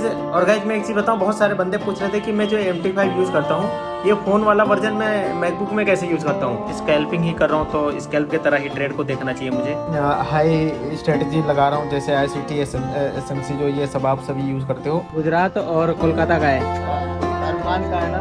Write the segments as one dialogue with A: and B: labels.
A: और गाइज मैं एक चीज़ बताऊँ, बहुत सारे बंदे पूछ रहे थे कि मैं जो MT5 यूज़ करता हूँ ये फ़ोन वाला वर्जन मैं मैकबुक में कैसे यूज़ करता हूँ। स्कैल्पिंग ही कर रहा हूँ तो स्कैल्प की तरह ही ट्रेड को देखना चाहिए मुझे। हाई स्ट्रेटजी लगा रहा हूँ जैसे ICT SMC जो ये सब आप सभी यूज़ करते हो। गुजरात और कोलकाता का है, अरमान का है ना।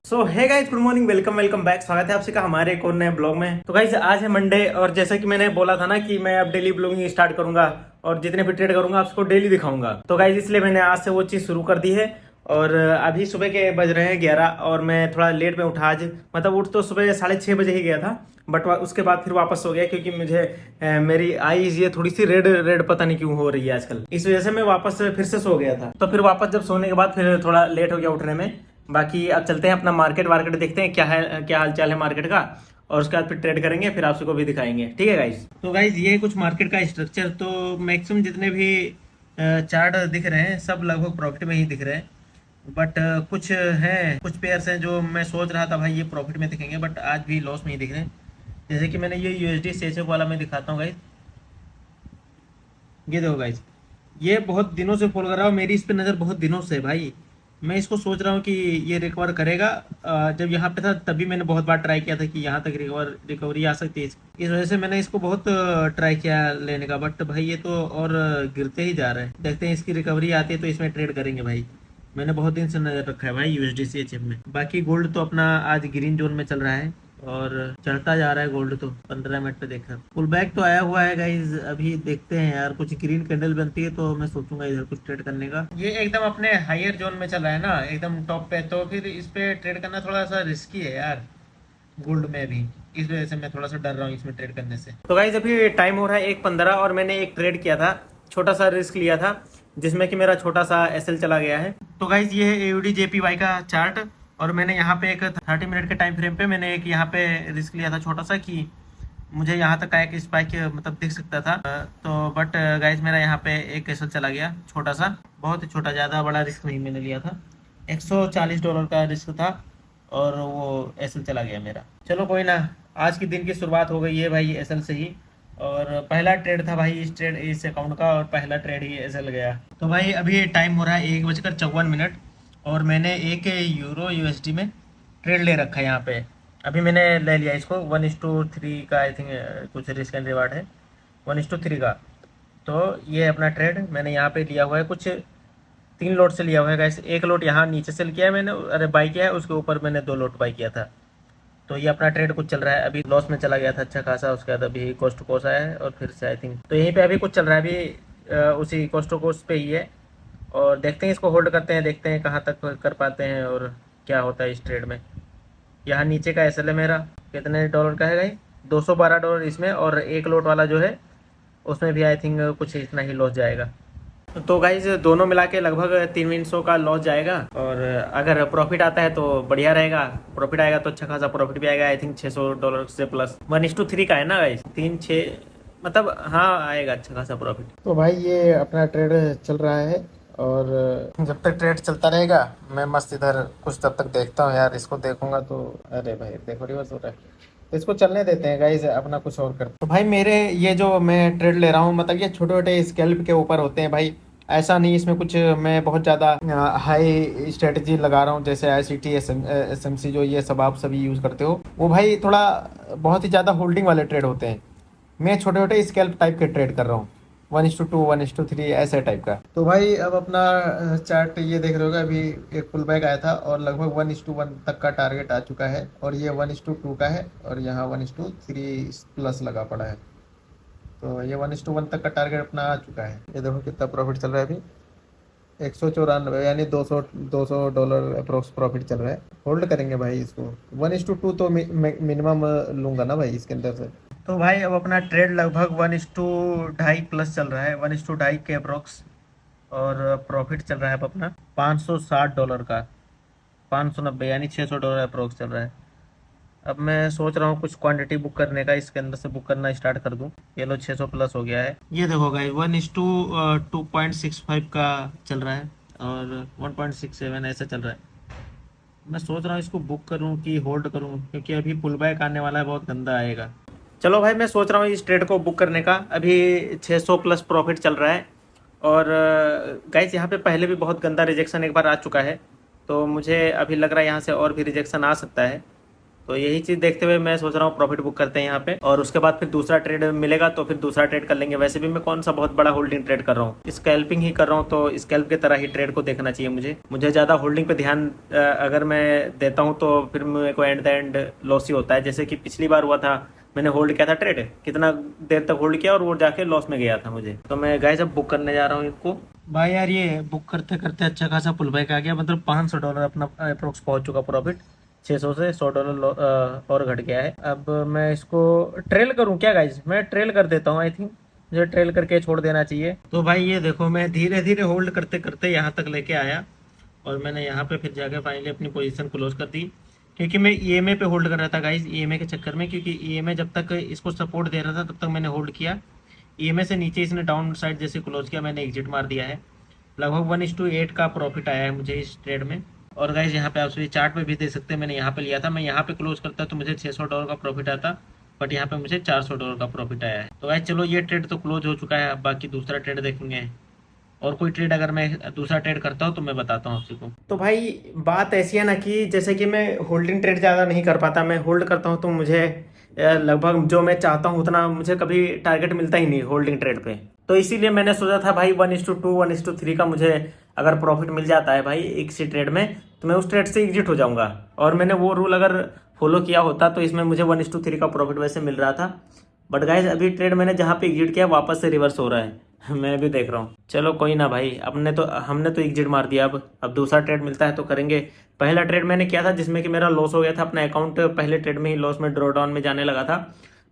A: So hey guys, good morning, welcome back. स्वागत है आपसे का हमारे एक और नए ब्लॉग में। तो गाइस आज है मंडे और जैसा कि मैंने बोला था ना कि मैं अब डेली ब्लॉगिंग स्टार्ट करूंगा और जितने भी ट्रेड करूंगा आपको डेली दिखाऊंगा। तो गाइस इसलिए मैंने आज से वो चीज़ शुरू कर दी है। और अभी सुबह के बज रहे हैं 11 और मैं थोड़ा लेट में उठा आज। मतलब उठ तो सुबह 6:30 बजे ही गया था, बट उसके बाद फिर वापस हो गया क्योंकि मुझे मेरी आईज ये थोड़ी सी रेड रेड पता नहीं क्यों हो रही है आजकल। इस वजह से मैं वापस फिर से सो गया था। तो फिर वापस जब सोने के बाद फिर थोड़ा लेट हो गया उठने में। बाकी अब चलते हैं अपना मार्केट वार्केट देखते हैं क्या हाल चाल है मार्केट का, और उसके बाद फिर ट्रेड करेंगे, फिर आप सबको भी दिखाएंगे। ठीक है गाइस। तो गाइस ये कुछ मार्केट का स्ट्रक्चर, तो मैक्सिमम जितने भी चार्ट दिख रहे हैं सब लगभग प्रॉफिट में ही दिख रहे हैं। बट कुछ पेयर्स हैं जो मैं सोच रहा था भाई ये प्रॉफिट में दिखेंगे, बट आज भी लॉस में ही दिख रहे हैं। जैसे कि मैंने ये USD सेचक वाला मैं दिखाता हूँ गाइस। ये देखो गाइस, ये बहुत दिनों से फॉलो कर रहा हूँ, मेरी इस पे नज़र बहुत दिनों से है भाई। मैं इसको सोच रहा हूँ कि ये रिकवर करेगा। जब यहाँ पे था तभी मैंने बहुत बार ट्राई किया था कि यहाँ तक रिकवरी आ सकती है। इस वजह से मैंने इसको बहुत ट्राई किया लेने का, बट भाई ये तो और गिरते ही जा रहा है। देखते हैं इसकी रिकवरी आती है तो इसमें ट्रेड करेंगे भाई। मैंने बहुत दिन से नज़र रखा है भाई USD CHF में। बाकी गोल्ड तो अपना आज ग्रीन जोन में चल रहा है और चढ़ता जा रहा है गोल्ड तो 15 मिनट पे देखा। पुल बैक तो आया हुआ है गाइज, अभी देखते हैं यार, कुछ ग्रीन कैंडल बनती है तो मैं सोचूंगा इधर कुछ ट्रेड करने का। ये एकदम अपने हायर जोन में चल रहा है ना, एकदम टॉप पे, तो फिर इस पे ट्रेड करना थोड़ा सा रिस्की है यार गोल्ड में भी। इस वजह से मैं थोड़ा सा डर रहा हूँ इसमें ट्रेड करने से। तो गाइज अभी टाइम हो रहा है 1:15 और मैंने एक ट्रेड किया था, छोटा सा रिस्क लिया था जिसमें कि मेरा छोटा सा SL चला गया है। तो गाइज ये है AUD JPY का चार्ट, और मैंने यहाँ पे एक 30 मिनट के टाइम फ्रेम पे मैंने एक यहाँ पे रिस्क लिया था छोटा सा कि मुझे यहाँ तक का एक स्पाइक मतलब दिख सकता था। तो बट गाइज मेरा यहाँ पे एक SL चला गया, छोटा सा, बहुत ही छोटा, ज़्यादा बड़ा रिस्क नहीं मैंने लिया था। $140 का रिस्क था और वो SL चला गया मेरा। चलो कोई ना, आज की दिन की शुरुआत हो गई है भाई SL से ही, और पहला ट्रेड था भाई इस अकाउंट का, और पहला ट्रेड ही SL गया। तो भाई अभी टाइम हो रहा है 1:54 और मैंने एक यूरो USD में ट्रेड ले रखा है यहाँ पे। अभी मैंने ले लिया इसको 1:3 का, आई थिंक कुछ रिस्क एंड रिवार्ड है 1:3 का। तो ये अपना ट्रेड मैंने यहाँ पे लिया हुआ है, कुछ 3 लोट से लिया हुआ है गाइस। एक लोट यहाँ नीचे से किया है मैंने, अरे बाई किया है, उसके ऊपर मैंने 2 लोट बाई किया था। तो ये अपना ट्रेड कुछ चल रहा है, अभी लॉस में चला गया था अच्छा खासा, उसके बाद अभी कोस्ट टू कोस्ट आया है और फिर से आई थिंक, तो यहीं पे अभी कुछ चल रहा है अभी उसी कोस्ट टू कोस्ट पे ही है। और देखते हैं, इसको होल्ड करते हैं, देखते हैं कहाँ तक कर पाते हैं और क्या होता है इस ट्रेड में। यहाँ नीचे का SL है मेरा, कितने डॉलर का है भाई, $212 इसमें, और एक लोट वाला जो है उसमें भी आई थिंक कुछ इतना ही लॉस जाएगा। तो गाइज दोनों मिला के लगभग 300 का लॉस जाएगा, और अगर प्रॉफिट आता है तो बढ़िया रहेगा। प्रॉफिट आएगा तो अच्छा खासा प्रॉफिट भी आएगा, आई थिंक $600 से प्लस। 1:3 का है ना गाइज, 3-6 मतलब, हाँ आएगा अच्छा खासा प्रॉफिट। तो भाई ये अपना ट्रेड चल रहा है, और जब तक ट्रेड चलता रहेगा मैं मस्त इधर कुछ तब तक देखता हूँ यार। इसको देखूंगा तो, अरे भाई देखो रिवर्स हो रहा है, तो इसको चलने देते हैं गाइस, अपना कुछ और करते हैं। तो भाई मेरे ये जो मैं ट्रेड ले रहा हूँ, मतलब ये छोटे छोटे स्कैल्प के ऊपर होते हैं भाई, ऐसा नहीं इसमें कुछ मैं बहुत ज़्यादा हाई स्ट्रेटजी लगा रहा हूँ जैसे ICT SMC जो ये सब आप सभी यूज़ करते हो। वो भाई थोड़ा बहुत ही ज़्यादा होल्डिंग वाले ट्रेड होते हैं, मैं छोटे छोटे स्कैल्प टाइप के ट्रेड कर रहा हूँ, 1:2 1:3 ऐसे टाइप का। तो भाई अब अपना चार्ट ये देख रहे होगा, अभी एक पुल बैक आया था और लगभग 1:1 तक का टारगेट आ चुका है, और ये 1:2 का है, और यहाँ 1:3 प्लस लगा पड़ा है। तो ये 1:1 तक का टारगेट अपना आ चुका है। ये देखो कितना प्रॉफिट चल रहा है अभी, 194 यानी $200 अप्रोक्स प्रॉफिट चल रहा है। होल्ड करेंगे भाई इसको, 1:2 तो मिनिमम लूंगा ना भाई इसके अंदर से। तो भाई अब अपना ट्रेड लगभग 1:2.5 प्लस चल रहा है, 1:2.5 के अप्रोक्स, और प्रॉफिट चल रहा है अब अपना $560 का, 590 यानी $600 अप्रोक्स चल रहा है। अब मैं सोच रहा हूँ कुछ क्वांटिटी बुक करने का, इसके अंदर से बुक करना स्टार्ट कर दूँ। ये लो 600 प्लस हो गया है। ये देखो गाइस 1:2.65 का चल रहा है, और 1.67 ऐसा चल रहा है। मैं सोच रहा हूँ इसको बुक करूँ कि होल्ड करूँ, क्योंकि अभी पुल बैक आने वाला है, बहुत गंदा आएगा। चलो भाई मैं सोच रहा हूँ इस ट्रेड को बुक करने का। अभी 600 प्लस प्रॉफिट चल रहा है, और गाइस यहाँ पे पहले भी बहुत गंदा रिजेक्शन एक बार आ चुका है, तो मुझे अभी लग रहा है यहाँ से और भी रिजेक्शन आ सकता है। तो यही चीज़ देखते हुए मैं सोच रहा हूँ प्रॉफिट बुक करते हैं यहाँ पे, और उसके बाद फिर दूसरा ट्रेड मिलेगा तो फिर दूसरा ट्रेड कर लेंगे। वैसे भी मैं कौन सा बहुत बड़ा होल्डिंग ट्रेड कर रहा हूँ, स्कैल्पिंग ही कर रहा हूँ, तो स्कैल्प की तरह ही ट्रेड को देखना चाहिए मुझे ज़्यादा होल्डिंग पे ध्यान अगर मैं देता हूँ तो फिर मेरे को एट द एंड लॉस ही होता है। जैसे कि पिछली बार हुआ था, मैंने होल्ड किया था ट्रेड, कितना देर तक होल्ड किया और वो जाके लॉस में गया था मुझे। तो मैं गाइस अब बुक करने जा रहा हूँ इनको। भाई यार ये बुक करते करते अच्छा खासा पुल बैक आ गया, मतलब $500 अपना अप्रोक्स पहुंच चुका प्रॉफिट। 600 से $100 और घट गया है। अब मैं इसको ट्रेल करूं क्या गाइज, मैं ट्रेल कर देता हूं। आई थिंक मुझे ट्रेल करके छोड़ देना चाहिए। तो भाई ये देखो मैं धीरे धीरे होल्ड करते करते यहाँ तक लेके आया, और मैंने यहाँ पे फिर जाकर फाइनली अपनी पोजीशन क्लोज कर दी, क्योंकि मैं ईएमए पे होल्ड कर रहा था गाइज, ईएमए के चक्कर में। क्योंकि ईएमए जब तक इसको सपोर्ट दे रहा था तब तक मैंने होल्ड किया। ईएमए से नीचे इसने डाउन साइड जैसे क्लोज किया, मैंने एग्जिट मार दिया है। लगभग 1:8 का प्रॉफिट आया है मुझे इस ट्रेड में। और गाइज यहाँ पे आप सभी चार्ट पे भी देख सकते हैं, मैंने यहाँ पे लिया था। मैं यहाँ पे क्लोज करता तो मुझे $600 का प्रॉफिट आता, बट यहाँ पे मुझे $400 का प्रॉफिट आया है। तो गाइज चलो ये ट्रेड तो क्लोज हो चुका है, अब बाकी दूसरा ट्रेड देखेंगे। और कोई ट्रेड अगर मैं दूसरा ट्रेड करता हूँ तो मैं बताता हूँ आपसे को। तो भाई बात ऐसी है ना कि जैसे कि मैं होल्डिंग ट्रेड ज़्यादा नहीं कर पाता, मैं होल्ड करता हूँ तो मुझे लगभग जो मैं चाहता हूँ उतना मुझे कभी टारगेट मिलता ही नहीं होल्डिंग ट्रेड पे। तो इसीलिए मैंने सोचा था भाई 1:2 1:3 का मुझे अगर प्रॉफिट मिल जाता है भाई एक सी ट्रेड में, तो मैं उस ट्रेड से एग्जिट हो जाऊंगा। और मैंने वो रूल अगर फॉलो किया होता तो इसमें मुझे 1:3 का प्रॉफिट वैसे मिल रहा था। बट गाइज अभी ट्रेड मैंने जहाँ पे एग्जिट किया वापस से रिवर्स हो रहा है मैं भी देख रहा हूँ। चलो कोई ना भाई, हमने तो एग्जिट मार दिया। अब दूसरा ट्रेड मिलता है तो करेंगे। पहला ट्रेड मैंने किया था जिसमें कि मेरा लॉस हो गया था, अपना अकाउंट पहले ट्रेड में ही लॉस में ड्रॉ डाउन में जाने लगा था,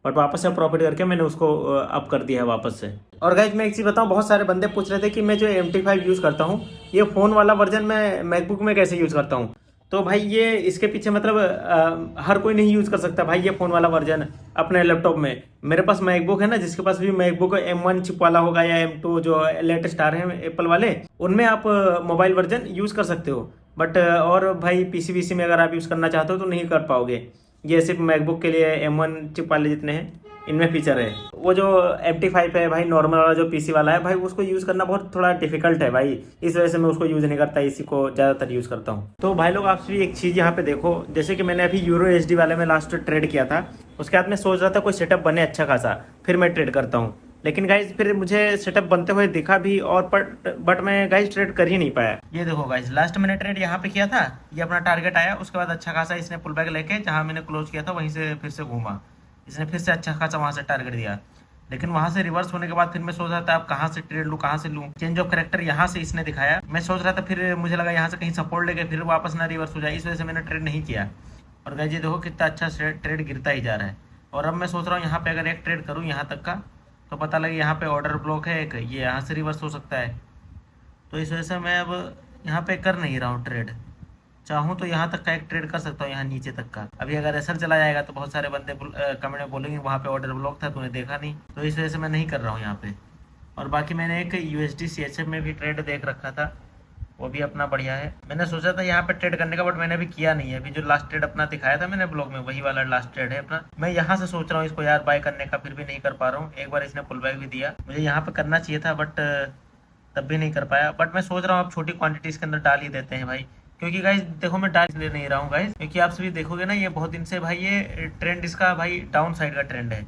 A: बट वापस से प्रॉफिट करके मैंने उसको अप कर दिया है वापस से। और गाइज मैं एक चीज़ बताऊँ, बहुत सारे बंदे पूछ रहे थे कि मैं जो MT5 यूज़ करता हूँ, ये फ़ोन वाला वर्जन मैं मैकबुक में कैसे यूज़ करता हूँ। तो भाई ये इसके पीछे मतलब हर कोई नहीं यूज़ कर सकता भाई ये फ़ोन वाला वर्जन अपने लैपटॉप में। मेरे पास मैकबुक है ना, जिसके पास भी मैकबुक M1 चिप वाला होगा या M2 जो लेटेस्ट आ रहे हैं एप्पल वाले, उनमें आप मोबाइल वर्जन यूज़ कर सकते हो। बट और भाई PC में अगर आप यूज़ करना चाहते हो तो नहीं कर पाओगे। ये सिर्फ मैकबुक के लिए M1 चिप वाले जितने हैं इनमें फीचर है। वो जो MT5 है भाई, नॉर्मल वाला जो PC वाला है भाई, उसको यूज़ करना बहुत थोड़ा डिफिकल्ट है भाई, इस वजह से मैं उसको यूज़ नहीं करता, इसी को ज़्यादातर यूज़ करता हूँ। तो भाई लोग आप भी एक चीज़ यहाँ पे देखो, जैसे कि मैंने अभी USD वाले में लास्ट ट्रेड किया था, उसके बाद मैं सोच रहा था कोई सेटअप बने अच्छा खासा फिर मैं ट्रेड करता हूँ। लेकिन गाइज फिर मुझे सेटअप बनते हुए दिखा भी, और बट मैं गाइज ट्रेड कर ही नहीं पाया। ये देखो गाइज लास्ट मैंने ट्रेड यहाँ पे किया था, ये अपना टारगेट आया, उसके बाद अच्छा खासा इसने पुल बैक लेके जहाँ मैंने क्लोज किया था वहीं से फिर से घूमा, इसने फिर से अच्छा खासा वहाँ से टारगेट दिया। लेकिन वहाँ से रिवर्स होने के बाद फिर मैं सोच रहा था अब कहाँ से ट्रेड लूँ, कहाँ से लूँ। चेंज ऑफ करेक्टर यहाँ से इसने दिखाया, मैं सोच रहा था, फिर मुझे लगा यहाँ से कहीं सपोर्ट लेके फिर वापस ना रिवर्स हो जाए, इस वजह से मैंने ट्रेड नहीं किया। और गाइस ये देखो कितना अच्छा ट्रेड गिरता ही जा रहा है। और अब मैं सोच रहा हूँ यहाँ पे अगर एक ट्रेड करूँ यहाँ तक का, तो पता लगे यहाँ पे ऑर्डर ब्लॉक है एक, ये यहाँ से रिवर्स हो सकता है। तो इस वजह से मैं अब यहाँ पे कर नहीं रहा हूँ ट्रेड। चाहूँ तो यहाँ तक का एक ट्रेड कर सकता हूँ, यहाँ नीचे तक का। अभी अगर ऐसा चला जाएगा तो बहुत सारे बंदे कमेंट में बोलेंगे वहाँ पे ऑर्डर ब्लॉक था तूने देखा नहीं, तो इस वजह से मैं नहीं कर रहा हूँ यहाँ पे। और बाकी मैंने एक USD CHF में भी ट्रेड देख रखा था, वो भी अपना बढ़िया है। मैंने सोचा था यहाँ पे ट्रेड करने का, बट मैंने अभी किया नहीं है। अभी जो लास्ट ट्रेड अपना दिखाया था मैंने ब्लॉग में, वही वाला लास्ट ट्रेड है अपना। मैं यहाँ से सोच रहा हूँ इसको यार बाय करने का, फिर भी नहीं कर पा रहा हूँ। एक बार इसने पुल बैक भी दिया, मुझे यहाँ पे करना चाहिए था बट तब भी नहीं कर पाया। बट मैं सोच रहा हूँ अब छोटी क्वांटिटी इसके अंदर डाल ही देते हैं भाई, क्योंकि गाइज देखो मैं डाल ले नहीं रहा हूँ गाइज, क्योंकि आप सभी देखोगे ना ये बहुत दिन से भाई ये ट्रेंड इसका भाई डाउन साइड का ट्रेंड है।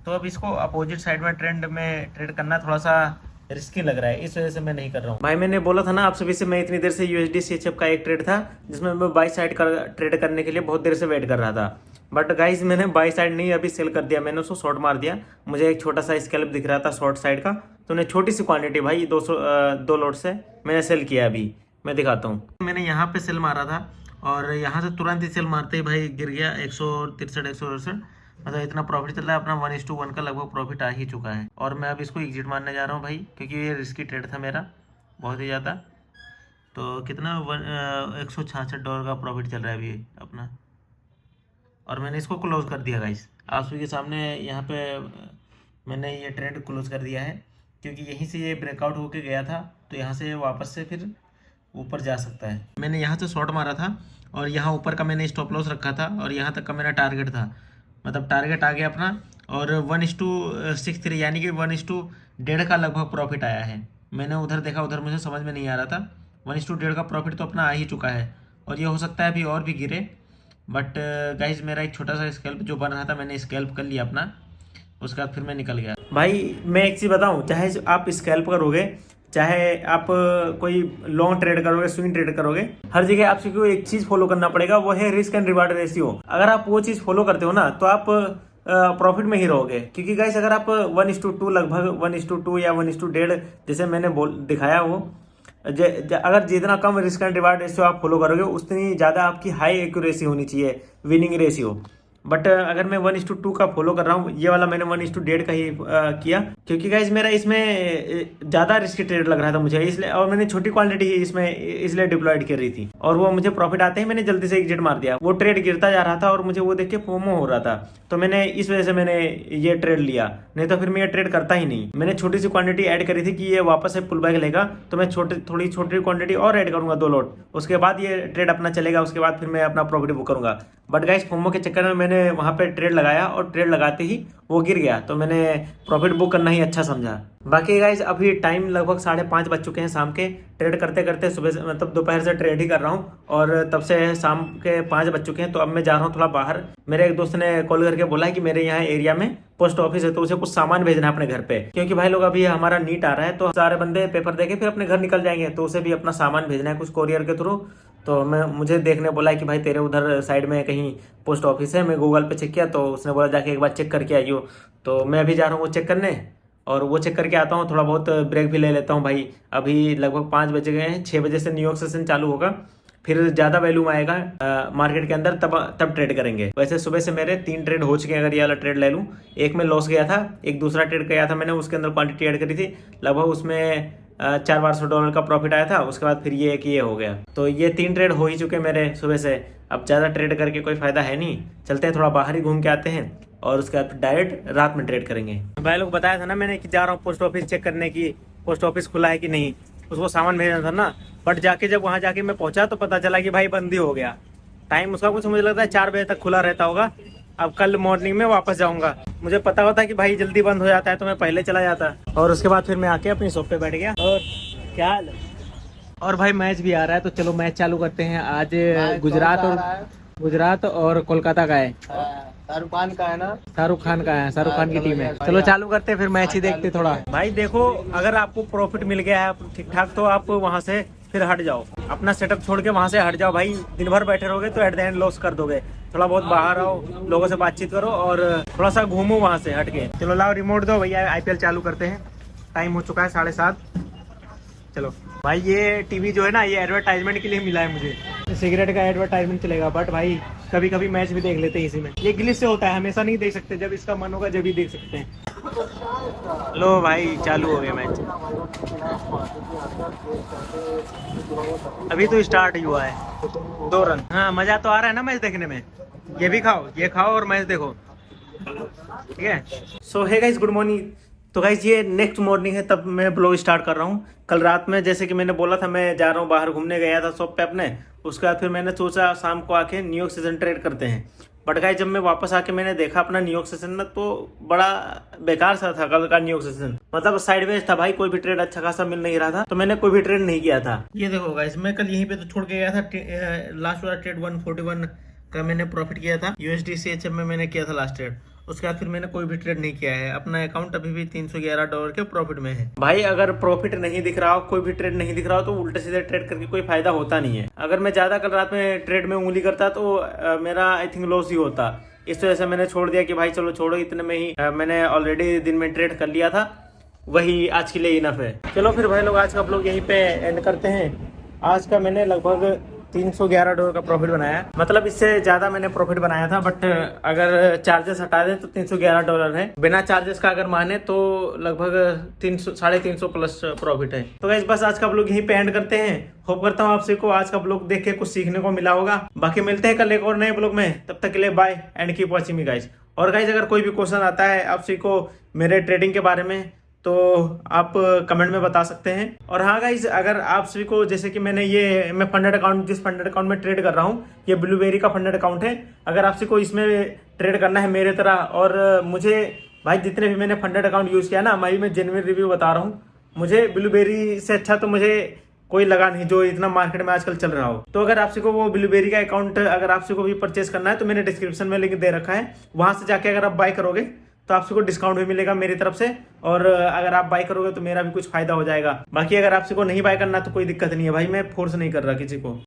A: तो अब इसको अपोजिट साइड में ट्रेंड में ट्रेड करना थोड़ा सा रिस्की लग रहा है, इस वजह से मैं नहीं कर रहा हूँ। भाई मैंने बोला था ना आप सभी से, मैं इतनी देर से USD CHF का एक ट्रेड था जिसमें मैं बाई साइड का ट्रेड करने के लिए बहुत देर से वेट कर रहा था। बट गाइज मैंने बाई साइड नहीं अभी सेल कर दिया, मैंने उसको शॉर्ट मार दिया। मुझे एक छोटा सा स्कैल्प दिख रहा था शॉर्ट साइड का, तो मैंने छोटी सी क्वांटिटी भाई 2 लॉट से मैंने सेल किया। अभी मैं दिखाता हूँ, मैंने यहाँ पे सेल मारा था और यहाँ से तुरंत ही सेल मारते ही भाई गिर गया 163 168, मतलब इतना प्रॉफिट चल रहा है अपना। 1:1 का लगभग प्रॉफिट आ ही चुका है। और मैं अब इसको एग्जिट मारने जा रहा हूँ भाई, क्योंकि ये रिस्की ट्रेड था मेरा बहुत ही ज़्यादा। तो कितना $166 का प्रॉफिट चल रहा है अभी अपना, और मैंने इसको क्लोज कर दिया गाइस आप सभी के सामने। यहाँ पे मैंने ये ट्रेड क्लोज कर दिया है, क्योंकि यहीं से ये ब्रेकआउट होके गया था, तो यहाँ से वापस से फिर ऊपर जा सकता है। मैंने यहाँ से शॉर्ट मारा था और यहाँ ऊपर का मैंने स्टॉप लॉस रखा था, और यहाँ तक का मेरा टारगेट था, मतलब टारगेट आ गया अपना। और 1:63 यानी कि 1:1.5 का लगभग प्रॉफिट आया है। मैंने उधर देखा, उधर मुझे समझ में नहीं आ रहा था। 1:1.5 का प्रॉफिट तो अपना आ ही चुका है, और ये हो सकता है अभी और भी गिरे। बट गाइज मेरा एक छोटा सा स्कैल्प जो बन रहा था, मैंने स्कैल्प कर लिया अपना, उसके बाद फिर मैं निकल गया। भाई मैं एक चीज़ बताऊं, चाहे आप स्कैल्प करोगे, चाहे आप कोई लॉन्ग ट्रेड करोगे, स्विंग ट्रेड करोगे, हर जगह आपको एक चीज़ फॉलो करना पड़ेगा, वो है रिस्क एंड रिवार्ड रेशियो। अगर आप वो चीज़ फॉलो करते हो ना तो आप प्रॉफिट में ही रहोगे। क्योंकि गाइस अगर आप 1:2 लगभग 1:2 या 1:1.5 जैसे मैंने दिखाया वो अगर जितना कम रिस्क एंड रिवार्ड रेशियो आप फॉलो करोगे, उतनी ज़्यादा आपकी हाई एक्यूरेसी होनी चाहिए, विनिंग रेशियो। बट अगर मैं 1:2 का फॉलो कर रहा हूँ, ये वाला मैंने 1:1.5 का ही किया, क्योंकि गाइज मेरा इसमें ज़्यादा रिस्क ट्रेड लग रहा था मुझे, इसलिए, और मैंने छोटी क्वांटिटी ही इसमें इसलिए डिप्लॉयड कर रही थी, और वो मुझे प्रॉफिट आते ही मैंने जल्दी से एग्जिट मार दिया। वो ट्रेड गिरता जा रहा था और मुझे वो देख के फोमो हो रहा था, तो मैंने इस वजह से मैंने ये ट्रेड लिया, नहीं तो फिर मैं ये ट्रेड करता ही नहीं। मैंने छोटी सी क्वांटिटी ऐड करी थी कि ये वापस से पुल बैक लेगा, तो मैं थोड़ी छोटी क्वांटिटी और ऐड करूंगा 2 लॉट, उसके बाद ये ट्रेड अपना चलेगा, उसके बाद फिर मैं अपना प्रॉफिट बुक करूंगा। बट गाइस फोमो के चक्कर में मैंने वहां पे ट्रेड लगाया, और ट्रेड लगाते ही वो गिर गया, तो मैंने प्रॉफिट बुक करना ही अच्छा समझा। बाकी गाइस अभी टाइम लगभग 5:30 बज चुके हैं शाम के। ट्रेड करते करते सुबह से, मतलब दोपहर से ट्रेड ही कर रहा हूँ, और तब से शाम के 5 बज चुके हैं। तो अब मैं जा रहा हूँ थोड़ा बाहर। मेरे एक दोस्त ने कॉल करके बोला है कि मेरे यहाँ एरिया में पोस्ट ऑफिस है, तो उसे कुछ सामान भेजना है अपने घर पे, क्योंकि भाई लोग अभी हमारा नीट आ रहा है, तो सारे बंदे पेपर देके फिर अपने घर निकल जाएंगे, तो उसे भी अपना सामान भेजना है कुछ कोरियर के थ्रू। तो मुझे देखने बोला है कि भाई तेरे उधर साइड में कहीं पोस्ट ऑफिस है। मैं गूगल पे चेक किया, तो उसने बोला जाके एक बार चेक करके आइयो। तो मैं अभी जा रहा हूँ वो चेक करने, और वो चेक करके आता हूँ, थोड़ा बहुत ब्रेक भी ले लेता हूँ भाई। अभी लगभग 5 बज गए हैं, 6 बजे से न्यूयॉर्क सेशन चालू होगा, फिर ज़्यादा वैल्यूम आएगा मार्केट के अंदर, तब ट्रेड करेंगे। वैसे सुबह से मेरे 3 ट्रेड हो चुके हैं, अगर ये वाला ट्रेड ले लूँ। एक में लॉस गया था, एक दूसरा ट्रेड गया था मैंने, उसके अंदर क्वांटिटी ऐड करी थी, लगभग उसमें $400 का प्रॉफिट आया था। उसके बाद फिर ये हो गया, तो ये 3 ट्रेड हो ही चुके मेरे सुबह से। अब ज़्यादा ट्रेड करके कोई फ़ायदा है नहीं, चलते हैं थोड़ा बाहर ही घूम के आते हैं, और उसके बाद डायरेक्ट रात में ट्रेड करेंगे। भाई लोग बताया था ना मैंने कि जा रहा हूँ पोस्ट ऑफिस चेक करने की, पोस्ट ऑफिस खुला है कि नहीं, उसको सामान भेजना था ना। बट जब वहाँ जाके मैं पहुँचा तो पता चला कि भाई बंद ही हो गया। टाइम उसका कुछ मुझे लगता है 4 बजे तक खुला रहता होगा। अब कल मॉर्निंग में वापस जाऊंगा। मुझे पता होता कि भाई जल्दी बंद हो जाता है तो मैं पहले चला जाता, और उसके बाद फिर मैं आके अपनी शॉप पे बैठ गया। और क्या हाल है? और भाई मैच भी आ रहा है, तो चलो मैच चालू करते हैं। आज गुजरात और कोलकाता का है।
B: शाहरुख खान का है ना?
A: शाहरुख खान का है, शाहरुख खान की टीम है। चलो चालू करते हैं, फिर मैच ही देखते थोड़ा। भाई देखो, अगर आपको प्रॉफिट मिल गया है ठीक ठाक, तो आप वहाँ से फिर हट जाओ, अपना सेटअप छोड़ के वहाँ से हट जाओ। भाई दिन भर बैठे रहोगे तो एट द एंड लॉस कर दोगे। थोड़ा बहुत बाहर आओ, लोगों से बातचीत करो, और थोड़ा सा घूमो वहाँ से हट के। चलो लाओ रिमोट दो भैया, IPL चालू करते हैं। टाइम हो चुका है 7:30। चलो भाई, ये टीवी जो है ना, ये एडवर्टाइजमेंट के लिए मिला है मुझे। सिगरेट का एडवर्टाइजमेंट चलेगा, बट भाई कभी कभी मैच भी देख लेते हैं इसी में। ये ग्लिच से होता है, हमेशा नहीं देख सकते, जब इसका मन होगा जब भी देख सकते हैं। लो भाई चालू हो गया मैच, अभी तो स्टार्ट ही हुआ है। 2 रन। हाँ मजा तो आ रहा है ना मैच देखने में। ये भी खाओ, ये खाओ और मैच देखो, ठीक है। सो हे गाइस, गुड मॉर्निंग। तो गाइस ये नेक्स्ट मॉर्निंग है, तब मैं ब्लॉग स्टार्ट कर रहा हूँ। कल रात में जैसे कि मैंने बोला था, मैं जा रहा हूँ बाहर घूमने, गया था शॉप पे अपने। उसके बाद फिर मैंने सोचा शाम को आके न्यूयॉर्क सेशन ट्रेड करते हैं। बट गाइस जब मैं वापस आके मैंने देखा अपना न्यूयॉर्क सेशन में, तो बड़ा बेकार सा था कल का न्यूयॉर्क सेशन। मतलब साइडवेज था भाई, कोई भी ट्रेड अच्छा खासा मिल नहीं रहा था, तो मैंने कोई भी ट्रेड नहीं किया था। ये देखो गाइस, मैं कल यहीं पे तो छोड़ के गया था। लास्ट वाला ट्रेड 141 का मैंने प्रॉफिट किया था, USD CHF में मैंने किया था लास्ट ट्रेड। उसके बाद फिर मैंने कोई भी ट्रेड नहीं किया है। अपना अकाउंट अभी भी $311 के प्रॉफिट में है। भाई अगर प्रॉफिट नहीं दिख रहा हो, कोई भी ट्रेड नहीं दिख रहा हो, तो उल्टे सीधे ट्रेड करके कोई फायदा होता नहीं है। अगर मैं ज्यादा कल रात में ट्रेड में उंगली करता तो मेरा आई थिंक लॉस ही होता। इस वजह से मैंने छोड़ दिया कि भाई चलो छोड़ो, इतने में ही मैंने ऑलरेडी दिन में ट्रेड कर लिया था, वही आज के लिए इनफ है। चलो फिर भाई लोग आज का ब्लॉग यहीं पे एंड करते हैं। आज का मैंने लगभग $311 का प्रॉफिट बनाया, मतलब इससे ज्यादा मैंने प्रॉफिट बनाया था। बट अगर चार्जेस हटा दें तो $311 है। बिना चार्जेस का अगर माने तो लगभग 300-350 प्लस प्रॉफिट है। तो गाइस बस आज का ब्लॉग यहीं पे एंड करते हैं। होप करता हूँ आपसे को आज का ब्लॉग देख के कुछ सीखने को मिला होगा। बाकी मिलते हैं कल एक और नए ब्लॉग में, तब तक के लिए bye and keep watching me guys. और गाइस अगर कोई भी क्वेश्चन आता है आपसे को मेरे ट्रेडिंग के बारे में, तो आप कमेंट में बता सकते हैं। और हाँ गाइज, अगर आप सभी को, जैसे कि मैं फंडेड अकाउंट, जिस फंडेड अकाउंट में ट्रेड कर रहा हूँ, ये ब्लूबेरी का फंडेड अकाउंट है। अगर आप सभी को इसमें ट्रेड करना है मेरे तरह, और मुझे भाई जितने भी मैंने फंडेड अकाउंट यूज़ किया ना, मैं जेन्युइन रिव्यू बता रहा हूँ, मुझे ब्लूबेरी से अच्छा तो मुझे कोई लगा नहीं जो इतना मार्केट में आजकल चल रहा हो। तो अगर आपसे को वो ब्लूबेरी का अकाउंट अगर आपसे को भी परचेस करना है तो मैंने डिस्क्रिप्शन में लिंक दे रखा है, वहां से जाके अगर आप बाय करोगे तो आपसे को डिस्काउंट भी मिलेगा मेरी तरफ से, और अगर आप बाय करोगे तो मेरा भी कुछ फायदा हो जाएगा। बाकी अगर आपसे को नहीं बाय करना तो कोई दिक्कत नहीं है भाई, मैं फोर्स नहीं कर रहा किसी को।